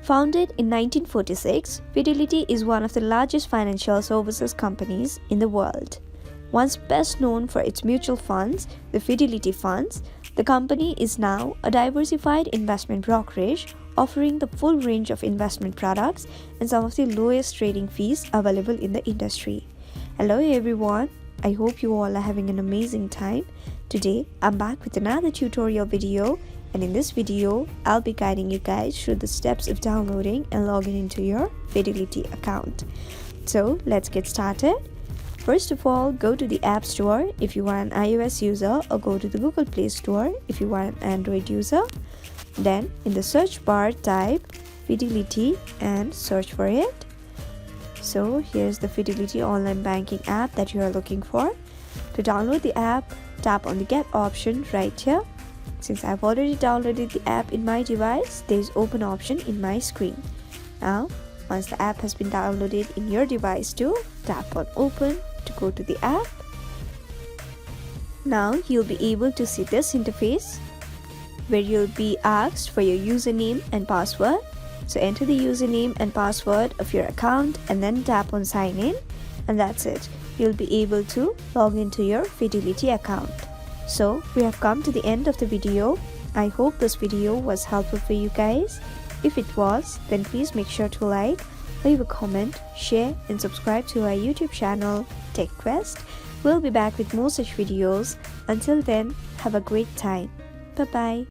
Founded in 1946, Fidelity is one of the largest financial services companies in the world. Once best known for its mutual funds, the Fidelity Funds, the company is now a diversified investment brokerage offering the full range of investment products and some of the lowest trading fees available in the industry. Hello everyone, I hope you all are having an amazing time. Today, I'm back with another tutorial video, and in this video, I'll be guiding you guys through the steps of downloading and logging into your Fidelity account. So let's get started. First of all, go to the App Store if you are an iOS user, or go to the Google Play Store if you are an Android user. Then in the search bar, type Fidelity and search for it. So here's the Fidelity online banking app that you are looking for. To download the app, tap on the Get option right here. Since I've already downloaded the app in my device, there is Open option in my screen. Now, once the app has been downloaded in your device too, tap on Open to go to the app. Now you'll be able to see this interface where you'll be asked for your username and password. So enter the username and password of your account and then tap on Sign In, and that's it. You'll be able to log into your Fidelity account. So we have come to the end of the video. I hope this video was helpful for you guys. If it was, then please make sure to like, leave a comment, share and subscribe to our YouTube channel, Tech Quest. We'll be back with more such videos. Until then, have a great time. Bye-bye.